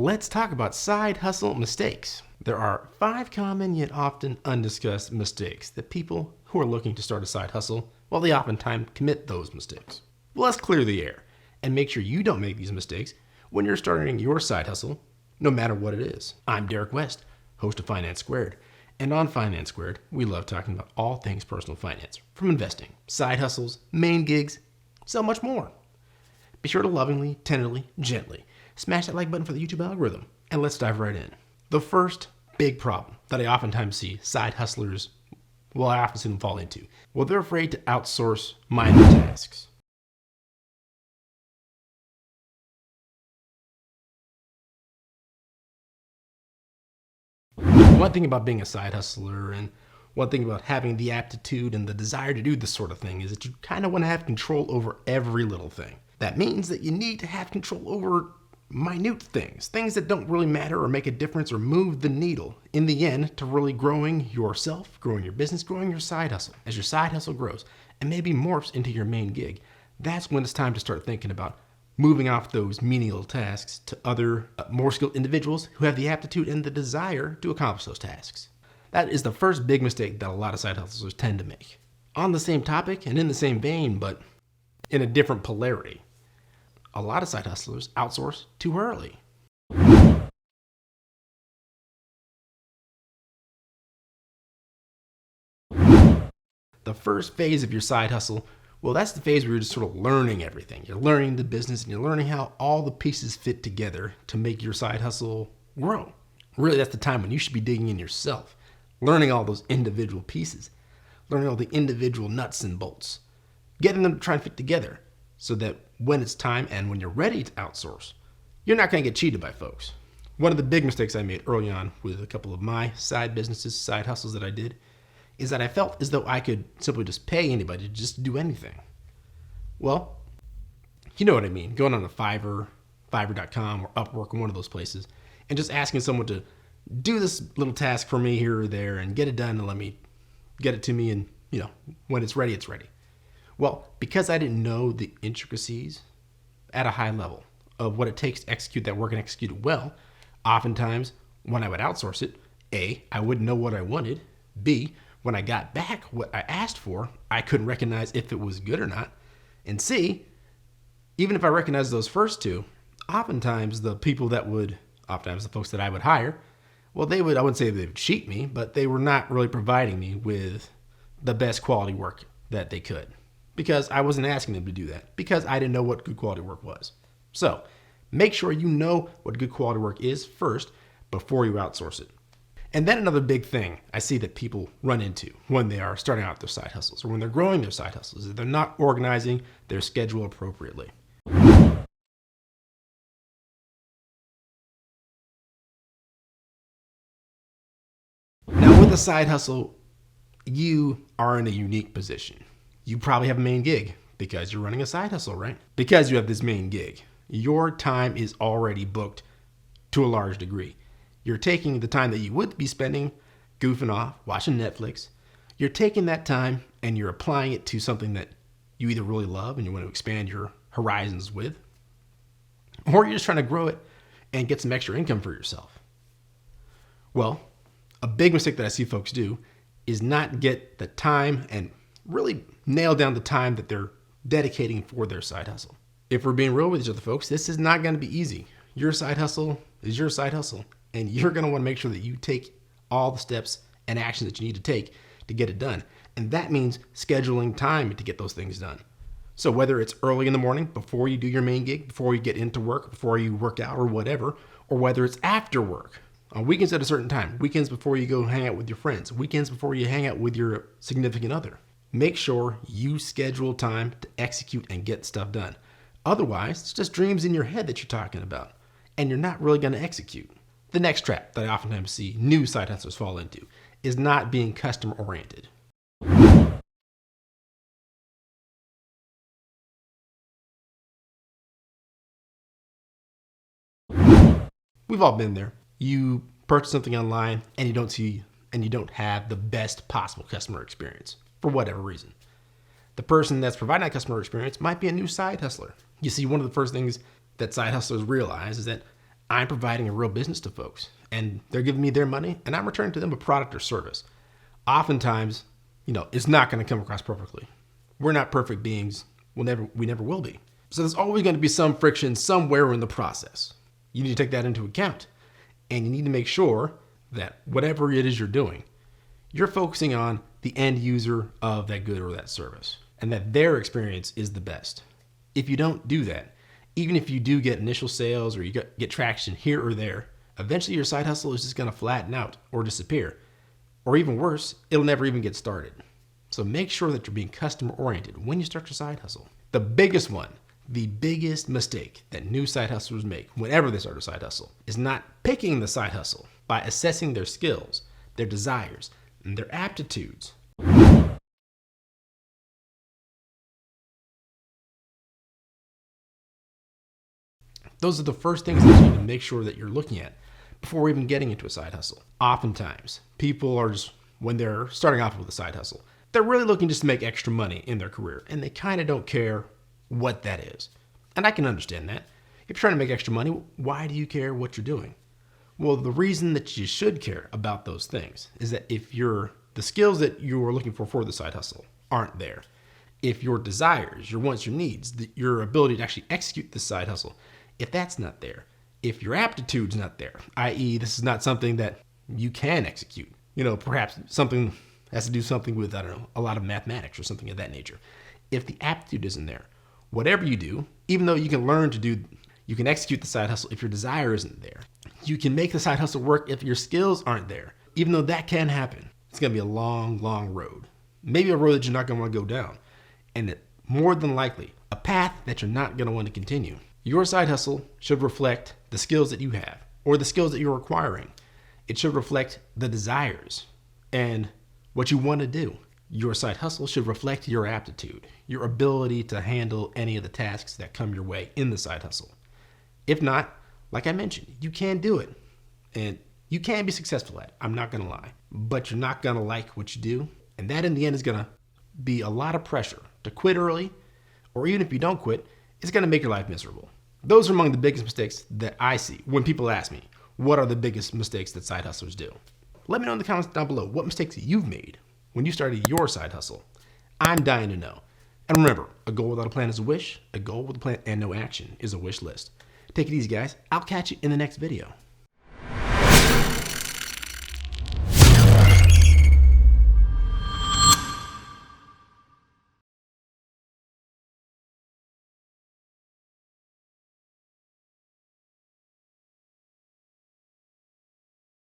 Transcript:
Let's talk about side hustle mistakes. There are 5 common yet often undiscussed mistakes that people who are looking to start a side hustle, well, they oftentimes commit those mistakes. Well, let's clear the air and make sure you don't make these mistakes when you're starting your side hustle, no matter what it is. I'm Derek West, host of Finance Squared. And on Finance Squared, we love talking about all things personal finance, from investing, side hustles, main gigs, so much more. Be sure to lovingly, tenderly, gently smash that like button for the YouTube algorithm, and let's dive right in. The first big problem that I oftentimes see side hustlers, well, I often see them fall into, well, they're afraid to outsource minor tasks. One thing about being a side hustler and one thing about having the aptitude and the desire to do this sort of thing is that you kind of want to have control over every little thing. That means that you need to have control over minute things that don't really matter or make a difference or move the needle in the end to really growing yourself, growing your business, growing your side hustle. As your side hustle grows and maybe morphs into your main gig, that's when it's time to start thinking about moving off those menial tasks to other more skilled individuals who have the aptitude and the desire to accomplish those tasks. That is the first big mistake that a lot of side hustlers tend to make. On the same topic and in the same vein, but in a different polarity, a lot of side hustlers outsource too early. The first phase of your side hustle, well, that's the phase where you're just sort of learning everything. You're learning the business and you're learning how all the pieces fit together to make your side hustle grow. Really, that's the time when you should be digging in yourself, learning all those individual pieces, learning all the individual nuts and bolts, getting them to try and fit together so that when it's time and when you're ready to outsource, you're not going to get cheated by folks. One of the big mistakes I made early on with a couple of my side businesses, side hustles that I did, is that I felt as though I could simply just pay anybody to just do anything. Well, you know what I mean. Going on a Fiverr, Fiverr.com or Upwork or one of those places and just asking someone to do this little task for me here or there and get it done and let me get it to me and, when it's ready, it's ready. Well, because I didn't know the intricacies at a high level of what it takes to execute that work and execute it well, oftentimes when I would outsource it, A, I wouldn't know what I wanted. B, when I got back what I asked for, I couldn't recognize if it was good or not. And C, even if I recognized those first two, oftentimes the folks that I would hire, well, I wouldn't say they would cheat me, but they were not really providing me with the best quality work that they could. Because I wasn't asking them to do that, because I didn't know what good quality work was. So make sure you know what good quality work is first before you outsource it. And then another big thing I see that people run into when they are starting out their side hustles or when they're growing their side hustles is they're not organizing their schedule appropriately. Now with a side hustle, you are in a unique position. You probably have a main gig because you're running a side hustle, right? Because you have this main gig, your time is already booked to a large degree. You're taking the time that you would be spending goofing off, watching Netflix. You're taking that time and you're applying it to something that you either really love and you want to expand your horizons with, or you're just trying to grow it and get some extra income for yourself. Well, a big mistake that I see folks do is not get the time and really nail down the time that they're dedicating for their side hustle. If we're being real with each other, folks, this is not going to be easy. Your side hustle is your side hustle, and you're going to want to make sure that you take all the steps and actions that you need to take to get it done. And that means scheduling time to get those things done. So whether it's early in the morning before you do your main gig, before you get into work, before you work out or whatever, or whether it's after work, on weekends at a certain time, weekends before you go hang out with your friends, weekends before you hang out with your significant other. Make sure you schedule time to execute and get stuff done. Otherwise, it's just dreams in your head that you're talking about, and you're not really going to execute. The next trap that I oftentimes see new side hustlers fall into is not being customer oriented. We've all been there. You purchase something online and you don't have the best possible customer experience for whatever reason. The person that's providing that customer experience might be a new side hustler. You see, one of the first things that side hustlers realize is that I'm providing a real business to folks, and they're giving me their money, and I'm returning to them a product or service. Oftentimes, it's not going to come across perfectly. We're not perfect beings. We never will be. So there's always going to be some friction somewhere in the process. You need to take that into account, and you need to make sure that whatever it is you're doing, you're focusing on the end user of that good or that service, and that their experience is the best. If you don't do that, even if you do get initial sales or you get traction here or there, eventually your side hustle is just going to flatten out or disappear. Or even worse, it'll never even get started. So make sure that you're being customer oriented when you start your side hustle. The biggest mistake that new side hustlers make whenever they start a side hustle is not picking the side hustle by assessing their skills, their desires, and their aptitudes. Those are the first things that you need to make sure that you're looking at before even getting into a side hustle. Oftentimes, people are just, when they're starting off with a side hustle, they're really looking just to make extra money in their career, and they kind of don't care what that is. And I can understand that. If you're trying to make extra money, why do you care what you're doing? Well, the reason that you should care about those things is that if the skills that you are looking for the side hustle aren't there, if your desires, your wants, your needs, your ability to actually execute the side hustle, if that's not there, if your aptitude's not there, i.e. this is not something that you can execute, perhaps something has to do something with, a lot of mathematics or something of that nature. If the aptitude isn't there, whatever you do, even though you can execute the side hustle if your desire isn't there. You can make the side hustle work if your skills aren't there. Even though that can happen, it's going to be a long, long road. Maybe a road that you're not going to want to go down. And more than likely, a path that you're not going to want to continue. Your side hustle should reflect the skills that you have or the skills that you're acquiring. It should reflect the desires and what you want to do. Your side hustle should reflect your aptitude, your ability to handle any of the tasks that come your way in the side hustle. If not, like I mentioned, you can do it and you can be successful at it. I'm not going to lie, but you're not going to like what you do. And that in the end is going to be a lot of pressure to quit early, or even if you don't quit, it's going to make your life miserable. Those are among the biggest mistakes that I see when people ask me, what are the biggest mistakes that side hustlers do? Let me know in the comments down below what mistakes you've made when you started your side hustle. I'm dying to know. And remember, a goal without a plan is a wish. A goal with a plan and no action is a wish list. Take it easy, guys. I'll catch you in the next video.